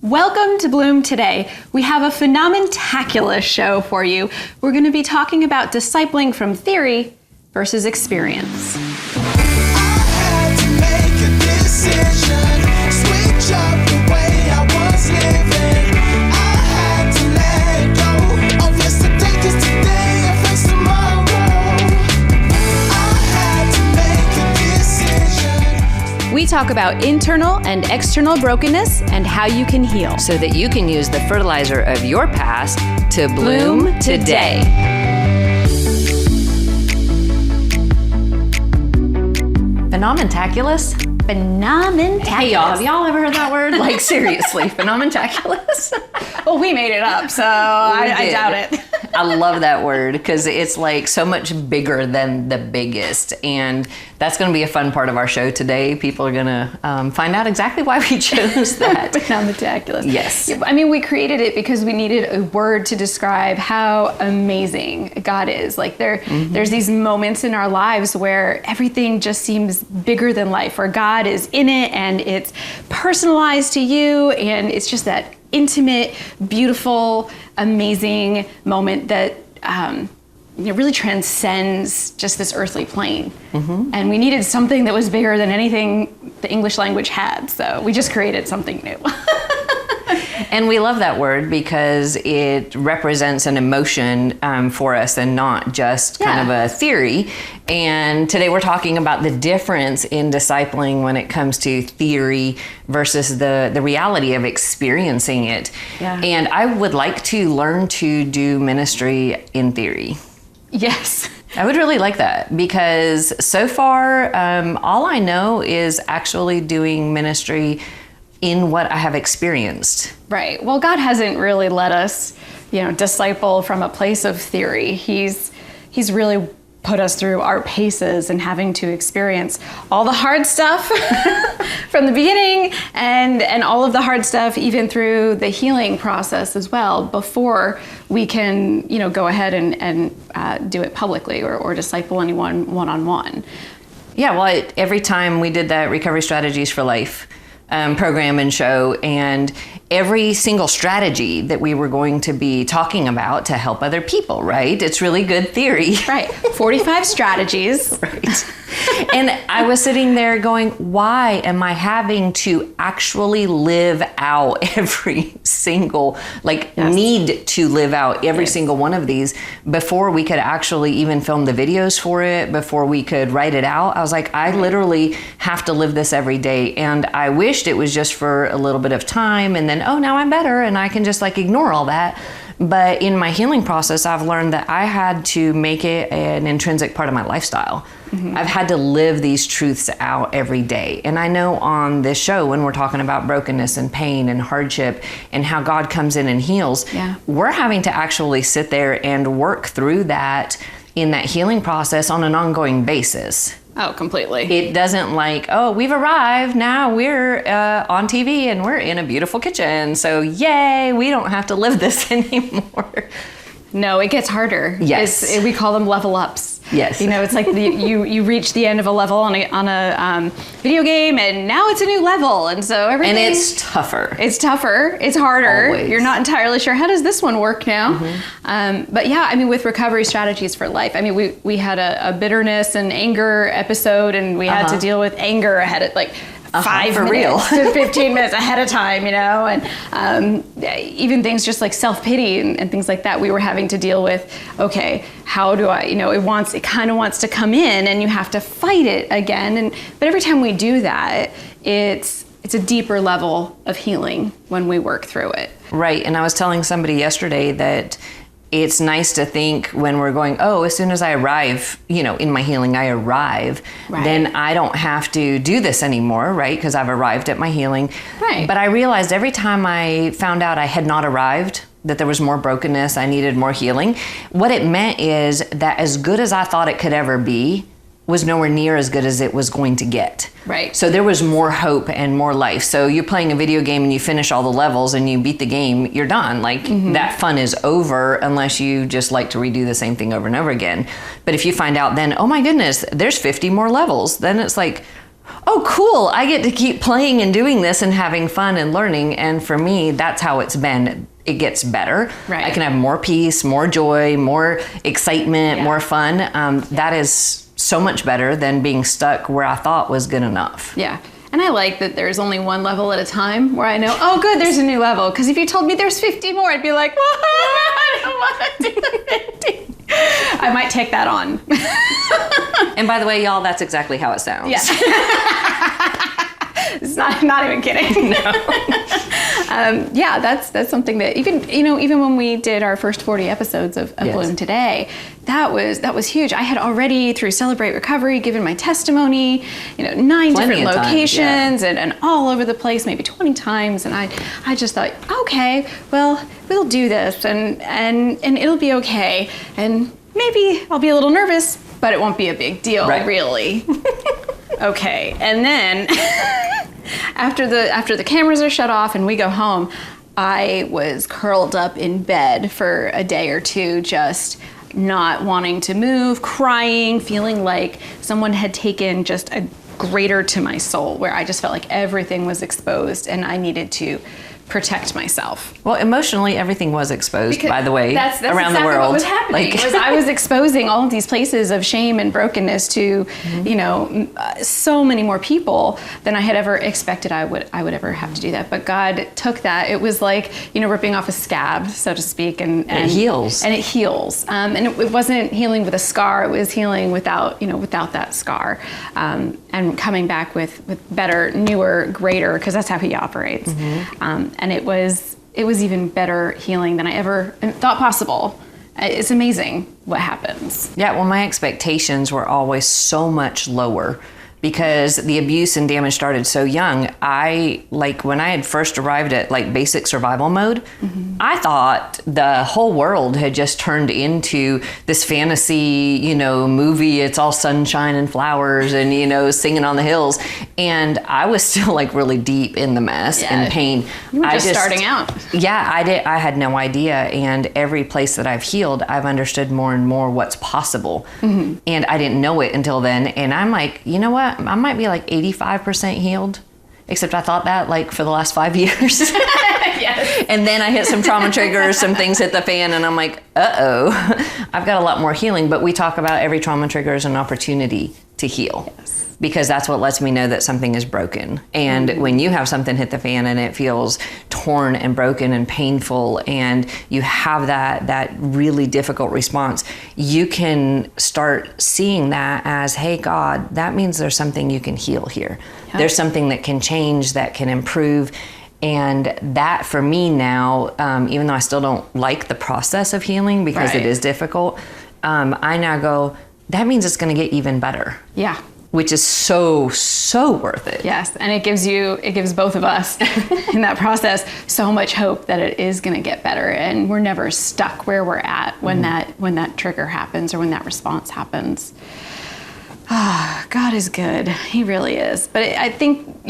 Welcome to Bloom Today. We have a phenomentaculous show for you. We're going to be talking about discipling from theory versus experience. We talk about internal and external brokenness and how you can heal so that you can use the fertilizer of your past to bloom today. Phenomentaculous? Phenomentaculous. Hey y'all, have y'all ever heard that word? Like seriously, phenomentaculous? Well, we made it up, so I doubt it. I love that word because it's like so much bigger than the biggest. And that's going to be a fun part of our show today. People are going to find out exactly why we chose that. Phenomentaculous. Yes. I mean, we created it because we needed a word to describe how amazing God is. Like there's these moments in our lives where everything just seems bigger than life, where God is in it and it's personalized to you. And it's just that intimate, beautiful, amazing moment that really transcends just this earthly plane. Mm-hmm. And we needed something that was bigger than anything the English language had. So we just created something new. And we love that word because it represents an emotion for us and not just kind of a theory. And today we're talking about the difference in discipling when it comes to theory versus the reality of experiencing it. Yeah. And I would like to learn to do ministry in theory. Yes. I would really like that because so far all I know is actually doing ministry in what I have experienced. Right. Well, God hasn't really let us, disciple from a place of theory. He's really put us through our paces and having to experience all the hard stuff from the beginning and all of the hard stuff even through the healing process as well before we can, go ahead and do it publicly or disciple anyone one-on-one. Yeah, well, every time we did that Recovery Strategies for Life program and show, and every single strategy that we were going to be talking about to help other people, right? It's really good theory. Right. 45 strategies. Right. And I was sitting there going, why am I having to actually live out every single, need to live out every single one of these before we could actually even film the videos for it, before we could write it out? I was like, I literally have to live this every day. And I wished it was just for a little bit of time and then, oh, now I'm better and I can just ignore all that. But in my healing process, I've learned that I had to make it an intrinsic part of my lifestyle. Mm-hmm. I've had to live these truths out every day. And I know on this show, when we're talking about brokenness and pain and hardship and how God comes in and heals, we're having to actually sit there and work through that in that healing process on an ongoing basis. Oh, completely. It doesn't we've arrived, now we're on TV and we're in a beautiful kitchen. So yay, we don't have to live this anymore. No, it gets harder. Yes. We call them level ups. Yes. It's like you reach the end of a level on a video game and now it's a new level. And so everything. And it's tougher. It's tougher. It's harder. Always. You're not entirely sure, how does this one work now? Mm-hmm. But yeah, with Recovery Strategies for Life, we had a bitterness and anger episode and we had to deal with anger ahead of 5 for minutes real. to 15 minutes ahead of time, and even things just like self-pity and things like that we were having to deal with. Okay, how do I, it kind of wants to come in and you have to fight it again. But every time we do that, it's a deeper level of healing when we work through it. Right, and I was telling somebody yesterday that it's nice to think when we're going, as soon as I arrive, in my healing, I arrive, then I don't have to do this anymore, right? Because I've arrived at my healing. Right. But I realized every time I found out I had not arrived, that there was more brokenness, I needed more healing, what it meant is that as good as I thought it could ever be was nowhere near as good as it was going to get. Right. So there was more hope and more life. So you're playing a video game and you finish all the levels and you beat the game, you're done. That fun is over unless you just like to redo the same thing over and over again. But if you find out then, oh my goodness, there's 50 more levels, then it's oh, cool, I get to keep playing and doing this and having fun and learning. And for me, that's how it's been. It gets better. Right. I can have more peace, more joy, more excitement, more fun. That is so much better than being stuck where I thought was good enough. Yeah. And I like that there's only one level at a time where I know, oh, good, there's a new level. Because if you told me there's 50 more, I'd be like, well, I don't want to do the 50. I might take that on. And by the way, y'all, that's exactly how it sounds. Yeah. It's not even kidding. No. Yeah, that's something that even when we did our first 40 episodes of Bloom Today, that was huge. I had already, through Celebrate Recovery, given my testimony, 9 different locations and all over the place, maybe 20 times. And I just thought, okay, well, we'll do this and it'll be okay. And maybe I'll be a little nervous, but it won't be a big deal, really. Okay, and then after the cameras are shut off and we go home, I was curled up in bed for a day or two, just not wanting to move, crying, feeling like someone had taken just a grater to my soul, where I just felt like everything was exposed and I needed to protect myself. Well, emotionally, everything was exposed, by the way, that's around exactly the world. What was happening was I was exposing all of these places of shame and brokenness to, so many more people than I had ever expected I would ever have to do that. But God took that. It was like, ripping off a scab, so to speak, and it heals. And it heals. And it wasn't healing with a scar. It was healing without that scar, and coming back with better, newer, greater, because that's how He operates. And it was even better healing than I ever thought possible. It's amazing what happens. Yeah, well, my expectations were always so much lower because the abuse and damage started so young. When I had first arrived at basic survival mode, I thought the whole world had just turned into this fantasy, movie. It's all sunshine and flowers and, singing on the hills. And I was still really deep in the mess and pain. You were just starting out. Yeah, I had no idea. And every place that I've healed, I've understood more and more what's possible. And I didn't know it until then. And I'm like, you know what? I might be 85% healed, except I thought that for the last 5 years. Yes. And then I hit some trauma triggers, some things hit the fan, and I'm like, uh-oh, I've got a lot more healing. But we talk about every trauma trigger as an opportunity to heal. Yes. Because that's what lets me know that something is broken. And when you have something hit the fan and it feels torn and broken and painful, and you have that really difficult response, you can start seeing that as, hey, God, that means there's something you can heal here. Yep. There's something that can change, that can improve. And that for me now, even though I still don't like the process of healing because it is difficult, I now go, that means it's going to get even better. Yeah. Which is so worth it. Yes, and it gives both of us in that process so much hope that it is going to get better, and we're never stuck where we're at when that trigger happens or when that response happens. God is good. He really is. But I think,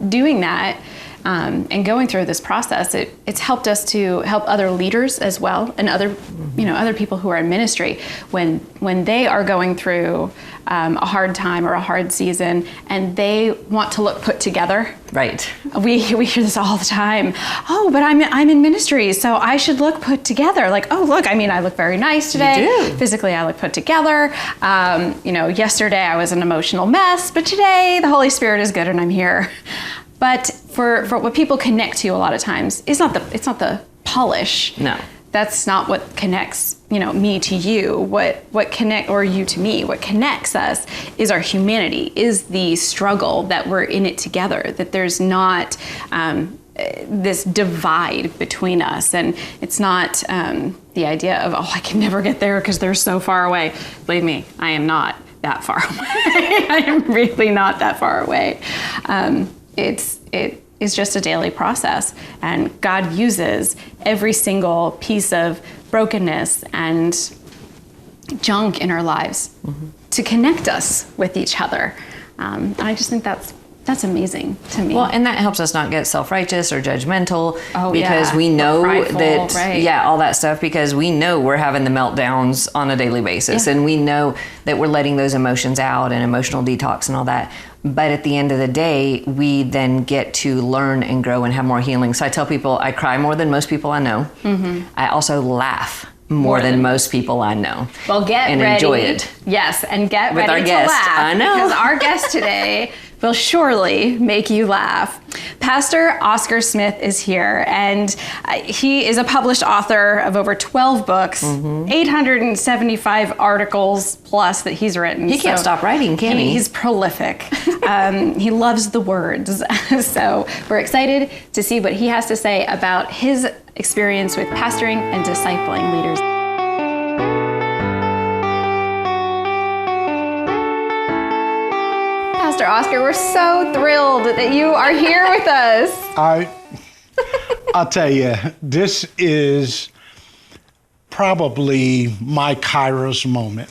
doing that and going through this process, it's helped us to help other leaders as well, and other people who are in ministry when they are going through a hard time or a hard season and they want to look put together. Right. We hear this all the time. Oh, but I'm in ministry, so I should look put together. Oh, look, I look very nice today. You do. Physically, I look put together. Yesterday I was an emotional mess, but today the Holy Spirit is good and I'm here. But for what people connect to a lot of times, it's not the polish. No. That's not what connects, me to you. What connect, or you to me, what connects us is our humanity, is the struggle that we're in it together, that there's not this divide between us. And it's not the idea of, I can never get there because they're so far away. Believe me, I am not that far away. I am really not that far away. It is just a daily process, and God uses every single piece of brokenness and junk in our lives to connect us with each other. And I just think that's amazing to me. Well, and that helps us not get self-righteous or judgmental because we know prideful, that, all that stuff, because we know we're having the meltdowns on a daily basis, and we know that we're letting those emotions out and emotional detox and all that. But at the end of the day, we then get to learn and grow and have more healing. So I tell people I cry more than most people I know. I also laugh more than most people I know. Well, get and ready. Enjoy it. Yes, and get with ready our to guest. laugh. I know. Because our guest today will surely make you laugh. Pastor Oscar Smith is here, and he is a published author of over 12 books, 875 articles plus that he's written. He can't stop writing, can he? He's prolific. He loves the words. So we're excited to see what he has to say about his experience with pastoring and discipling leaders. Pastor Oscar, we're so thrilled that you are here with us. I'll tell you, this is probably my Kairos moment.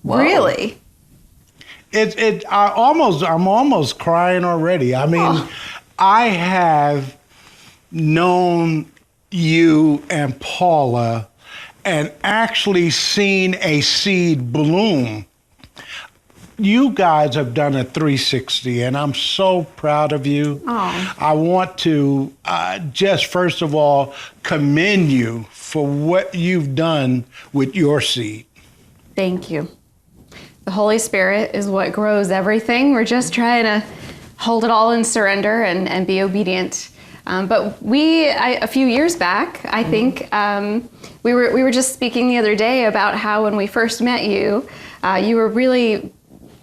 Whoa. Really? I'm almost crying already. I mean, I have known you and Paula and actually seen a seed bloom. You guys have done a 360, and I'm so proud of you. Oh. I want to just first of all commend you for what you've done with your seed. Thank you. The Holy Spirit is what grows everything. We're just trying to hold it all in surrender and be obedient. But a few years back, I think, we were just speaking the other day about how when we first met you, you were really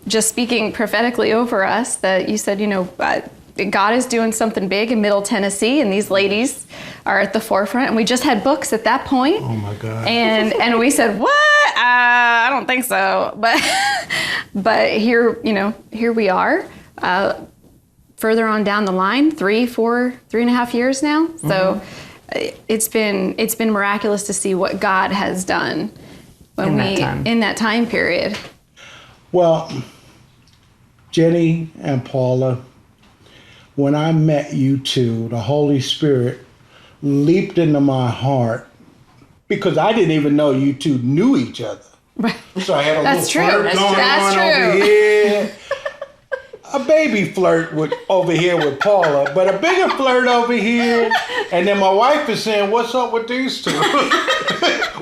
just speaking prophetically over us, that you said, God is doing something big in Middle Tennessee, and these ladies are at the forefront. And we just had books at that point. Oh my God. And we said, what? I don't think so. But here we are, further on down the line, 3.5 years now. So it's been miraculous to see what God has done in that time period. Well, Jenny and Paula, when I met you two, the Holy Spirit leaped into my heart because I didn't even know you two knew each other. Right. So I had a That's little true. flirt That's going true. on over here. A baby flirt over here with Paula, but a bigger flirt over here. And then my wife is saying, what's up with these two?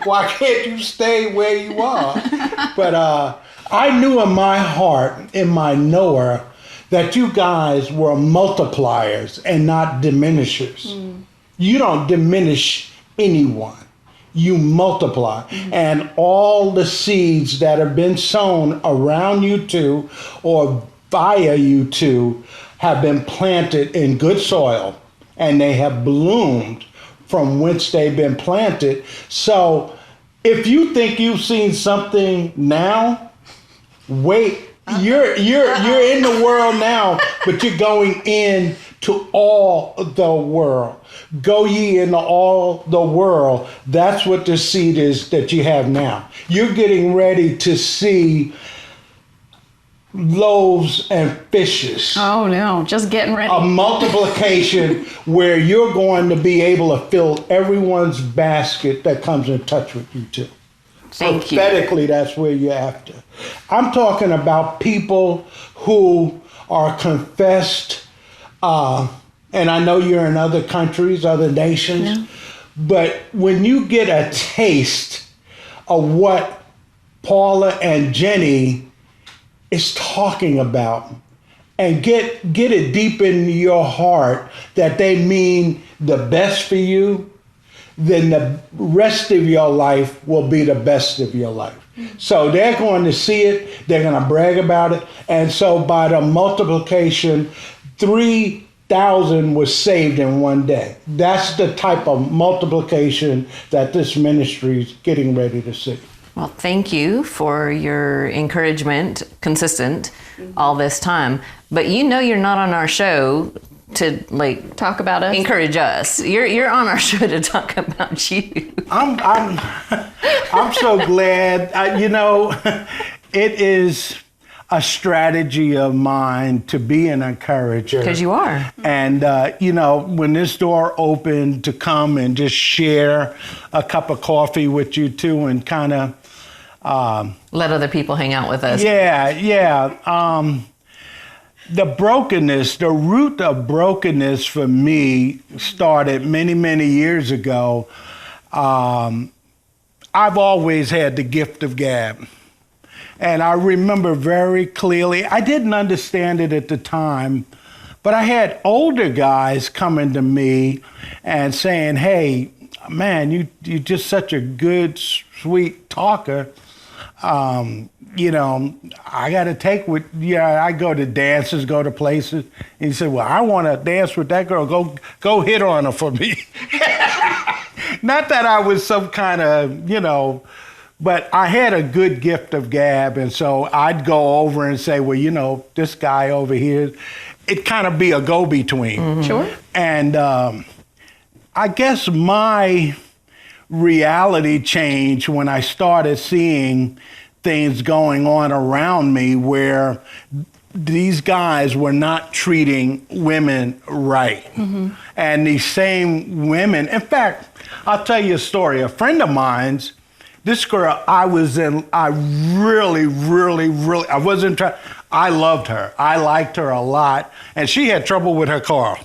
Why can't you stay where you are? But I knew in my heart, in my knower, that you guys were multipliers and not diminishers. You don't diminish anyone. You multiply. And all the seeds that have been sown around you two or via you two have been planted in good soil, and they have bloomed from whence they've been planted. So if you think you've seen something now, wait. You're in the world now, but you're going into all the world. Go ye into all the world. That's what the seed is that you have now. You're getting ready to see loaves and fishes. Oh no, just getting ready. A multiplication where you're going to be able to fill everyone's basket that comes in touch with you too. Thank you. Prophetically, that's where you're after. I'm talking about people who are confessed, and I know you're in other countries, other nations, but when you get a taste of what Paula and Jenny is talking about, and get it deep in your heart that they mean the best for you, then the rest of your life will be the best of your life. So they're going to see it, they're going to brag about it, and so by the multiplication, 3,000 was saved in one day. That's the type of multiplication that this ministry is getting ready to see. Well, thank you for your encouragement, consistent, all this time. But you're not on our show to talk about us, encourage us. You're on our show to talk about you. I'm so glad. It is a strategy of mine to be an encourager. Because you are. And when this door opened, to come and just share a cup of coffee with you too, and kind of let other people hang out with us. Yeah. the brokenness, the root of brokenness for me started many, many years ago. I've always had the gift of gab. And I remember very clearly, I didn't understand it at the time, but I had older guys coming to me and saying, hey, man, you're just such a good, sweet talker. You know, I got to take with, I go to dances, go to places. And he said, well, I want to dance with that girl. Go hit on her for me. Not that I was some kind of, but I had a good gift of gab. And so I'd go over and say, well, this guy over here, it kind of be a go-between. Mm-hmm. Sure. And I guess my reality changed when I started seeing things going on around me where these guys were not treating women right. Mm-hmm. And these same women, in fact, I'll tell you a story. A friend of mine's, this girl I wasn't trying, I loved her. I liked her a lot. And she had trouble with her car.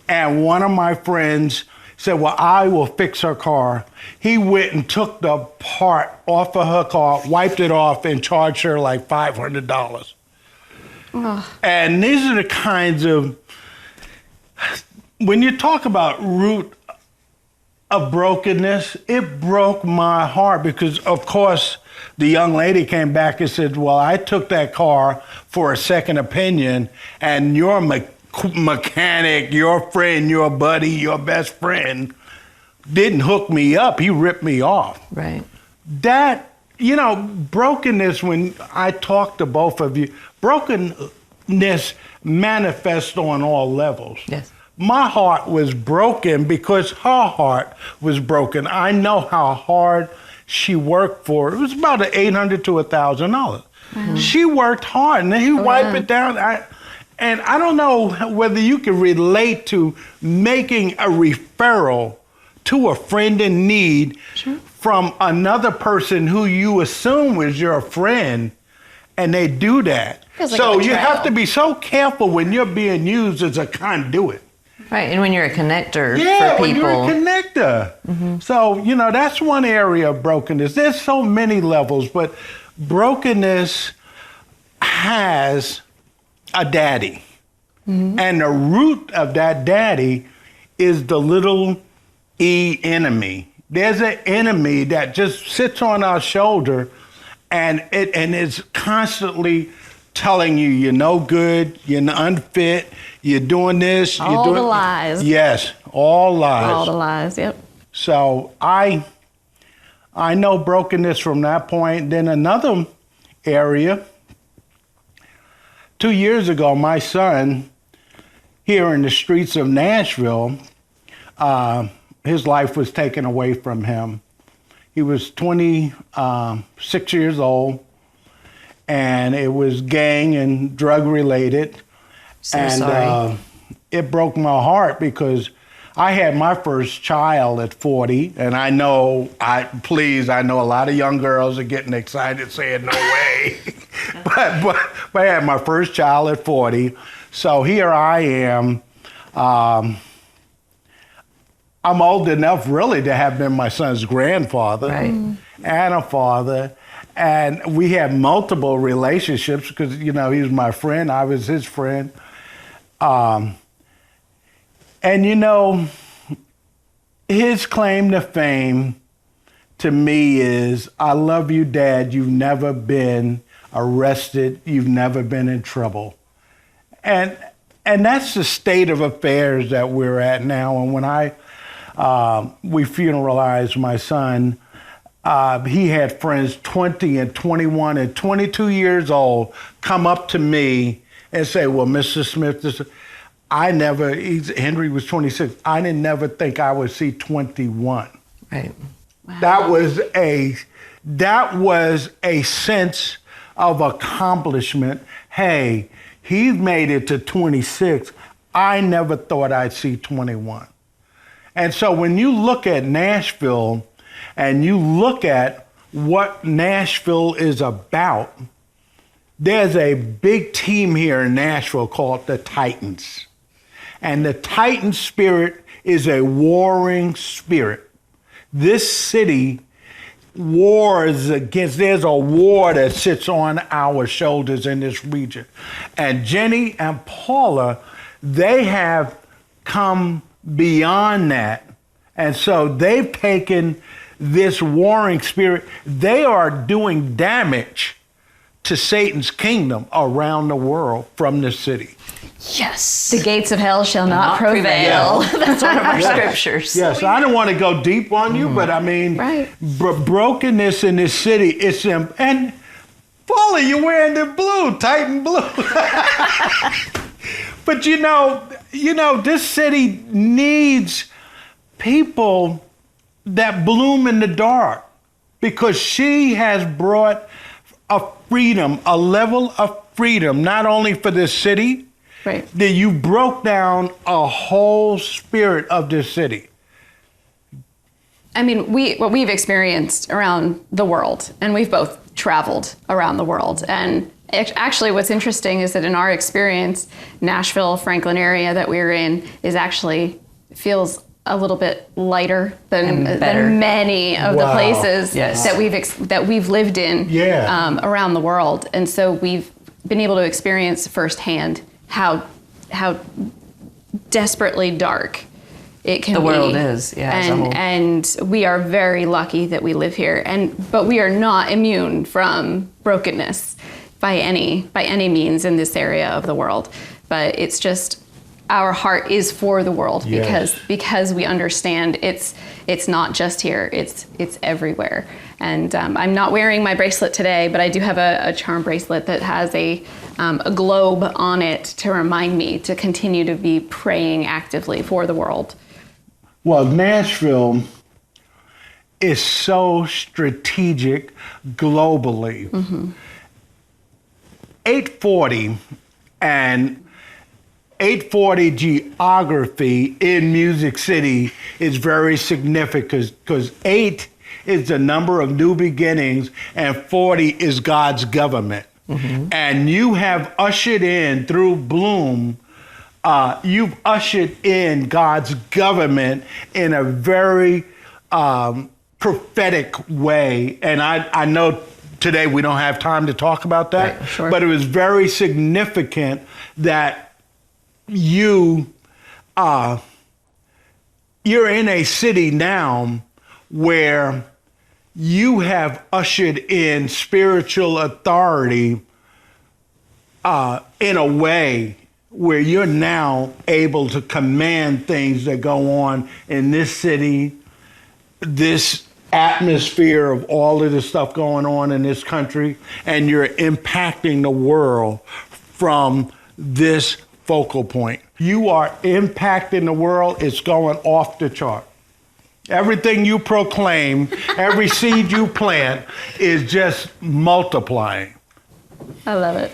And one of my friends said, well, I will fix her car. He went and took the part off of her car, wiped it off, and charged her like $500. Oh. And these are the kinds of, when you talk about root of brokenness, it broke my heart because, of course, the young lady came back and said, well, I took that car for a second opinion, and your mechanic, your friend, your buddy, your best friend didn't hook me up. He ripped me off. Right. That, brokenness, when I talk to both of you, brokenness manifests on all levels. Yes. My heart was broken because her heart was broken. I know how hard she worked for. It was about $800 to $1,000. Mm-hmm. She worked hard, and then he wiped it down. And I don't know whether you can relate to making a referral to a friend in need from another person who you assume was your friend, and they do that. So you have to be so careful when you're being used as a conduit. Right, and when you're a connector for people. Yeah, when you're a connector. Mm-hmm. So, that's one area of brokenness. There's so many levels, but brokenness has a daddy. Mm-hmm. And the root of that daddy is the little e enemy. There's an enemy that just sits on our shoulder and is constantly telling you you're no good, you're unfit, you're doing this, you're doing... All the lies. Yes, all lies. All the lies, yep. So I know brokenness from that point. Then another area, 2 years ago, my son, here in the streets of Nashville, his life was taken away from him. He was 26 years old, and it was gang and drug related. So sorry. It broke my heart because I had my first child at 40, and I know a lot of young girls are getting excited saying no way. but I had my first child at 40. So here I am. I'm old enough really to have been my son's grandfather and a father. And we had multiple relationships because, he was my friend. I was his friend. And, his claim to fame to me is, I love you, Dad. You've never been arrested. You've never been in trouble. And that's the state of affairs that we're at now. And when we funeralized my son, he had friends 20 and 21 and 22 years old come up to me and say, well, Mr. Smith, Henry was 26. I didn't never think I would see 21. Right. Wow. That was a sense of accomplishment. Hey, he's made it to 26. I never thought I'd see 21. And so when you look at Nashville and you look at what Nashville is about, there's a big team here in Nashville called the Titans. And the Titan spirit is a warring spirit. This city wars against, there's a war that sits on our shoulders in this region. And Jenny and Paula, they have come beyond that. And so they've taken this warring spirit. They are doing damage to Satan's kingdom around the world from this city. Yes. The gates of hell shall not prevail. That's one of our scriptures. Yes, I don't want to go deep on you, but I mean, brokenness in this city, it's and Paula, you're wearing the blue, Titan blue. But you know, this city needs people that bloom in the dark, because she has brought a freedom, a level of freedom, not only for this city, right, that you broke down a whole spirit of this city. I mean, what we've experienced around the world, and we've both traveled around the world. And actually what's interesting is that in our experience, Nashville, Franklin area that we're in is actually feels a little bit lighter than many of the places that we've lived in around the world. And so we've been able to experience firsthand how desperately dark it can be. The world is, and we are very lucky that we live here. But we are not immune from brokenness by any means in this area of the world. But it's just our heart is for the world because we understand it's not just here, it's everywhere. And I'm not wearing my bracelet today, but I do have a charm bracelet that has a globe on it to remind me to continue to be praying actively for the world. Well, Nashville is so strategic globally. 840 and 840 geography in Music City is very significant because 8 is the number of new beginnings and 40 is God's government. And you have ushered in through Bloom, you've ushered in God's government in a very prophetic way. And I know today we don't have time to talk about that, but it was very significant that you're in a city now where you have ushered in spiritual authority in a way where you're now able to command things that go on in this city, this atmosphere of all of the stuff going on in this country, and you're impacting the world from this focal point. You are impacting the world. It's going off the chart. Everything you proclaim, every seed you plant is just multiplying. I love it.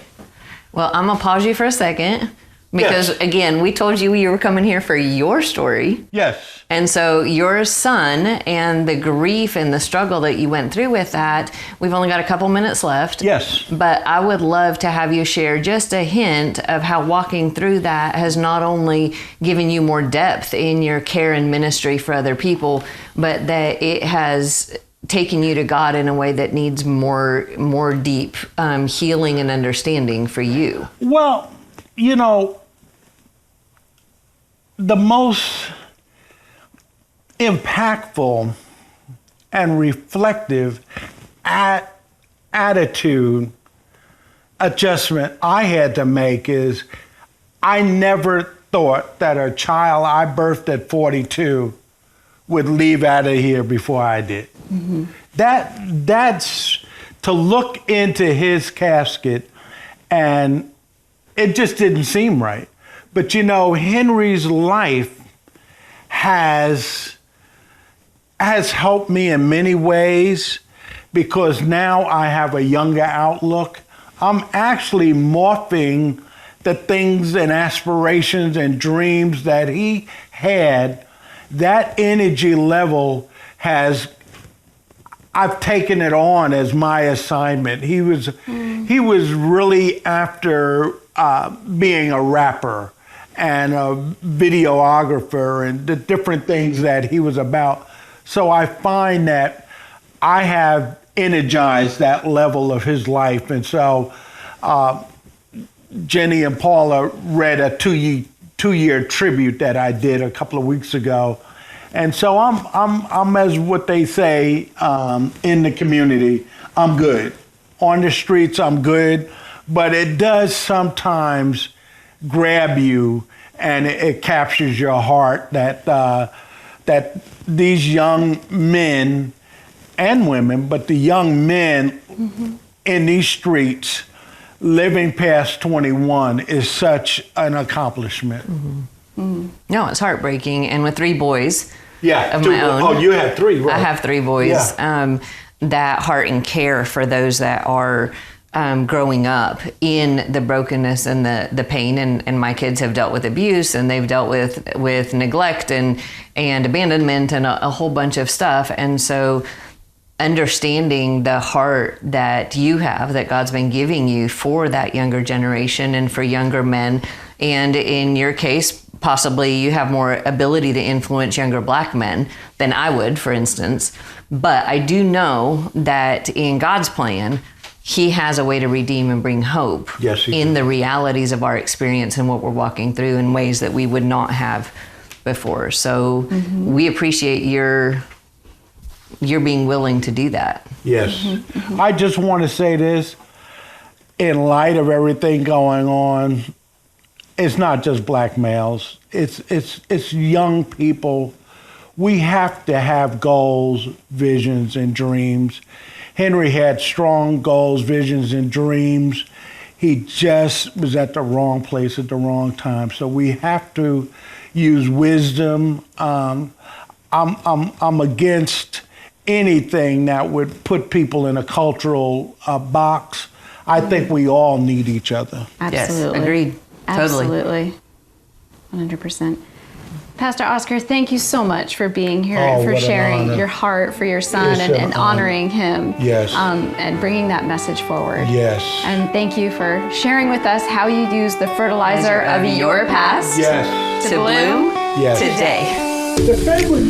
Well, I'm going to pause you for a second because, again, we told you were coming here for your story. Yes. And so your son and the grief and the struggle that you went through with that, we've only got a couple minutes left. Yes. But I would love to have you share just a hint of how walking through that has not only given you more depth in your care and ministry for other people, but that it has taken you to God in a way that needs more deep healing and understanding for you. Well, you know, the most impactful and reflective attitude adjustment I had to make is I never thought that a child I birthed at 42 would leave out of here before I did. That's to look into his casket, and it just didn't seem right. But you know, Henry's life has helped me in many ways because now I have a younger outlook. I'm actually morphing the things and aspirations and dreams that he had. That energy level I've taken it on as my assignment. He was really after being a rapper and a videographer and the different things that he was about. So I find that I have energized that level of his life. And so Jenny and Paula read a two-year tribute that I did a couple of weeks ago. And so I'm as what they say in the community, I'm good. On the streets, I'm good. But it does sometimes grab you and it captures your heart that these young men and women, but the young men in these streets living past 21 is such an accomplishment. No, it's heartbreaking. And with 3 boys of two, my own. Oh, you have 3, right? I have 3 boys. Yeah. That heart and care for those that are growing up in the brokenness and the pain. And my kids have dealt with abuse, and they've dealt with neglect and abandonment and a whole bunch of stuff. And so understanding the heart that you have, that God's been giving you for that younger generation and for younger men. And in your case, possibly you have more ability to influence younger Black men than I would, for instance. But I do know that in God's plan, He has a way to redeem and bring hope in the realities of our experience and what we're walking through in ways that we would not have before. So we appreciate your being willing to do that. Yes. I just want to say this, in light of everything going on, it's not just Black males, it's young people. We have to have goals, visions, and dreams. Henry had strong goals, visions, and dreams. He just was at the wrong place at the wrong time. So we have to use wisdom. I'm against anything that would put people in a cultural box. I think we all need each other. Absolutely. Yes, agreed. Totally. Absolutely. 100%. Pastor Oscar, thank you so much for being here and for sharing your heart for your son and honoring him. Yes. And bringing that message forward. Yes. And thank you for sharing with us how you use the fertilizer of your past Yes. to bloom today. The favorite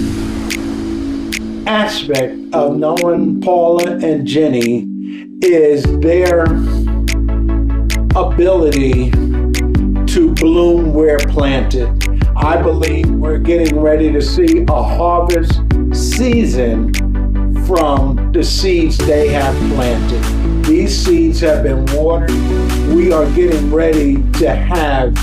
aspect of knowing Paula and Jenny is their ability to bloom where planted. I believe we're getting ready to see a harvest season from the seeds they have planted. These seeds have been watered. We are getting ready to have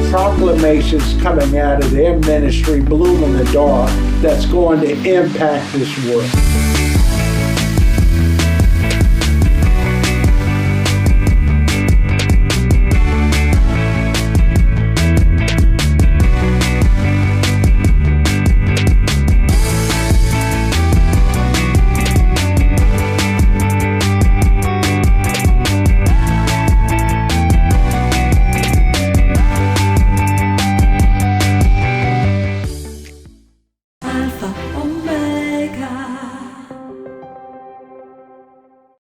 proclamations coming out of their ministry, Bloom in the Dark, that's going to impact this world.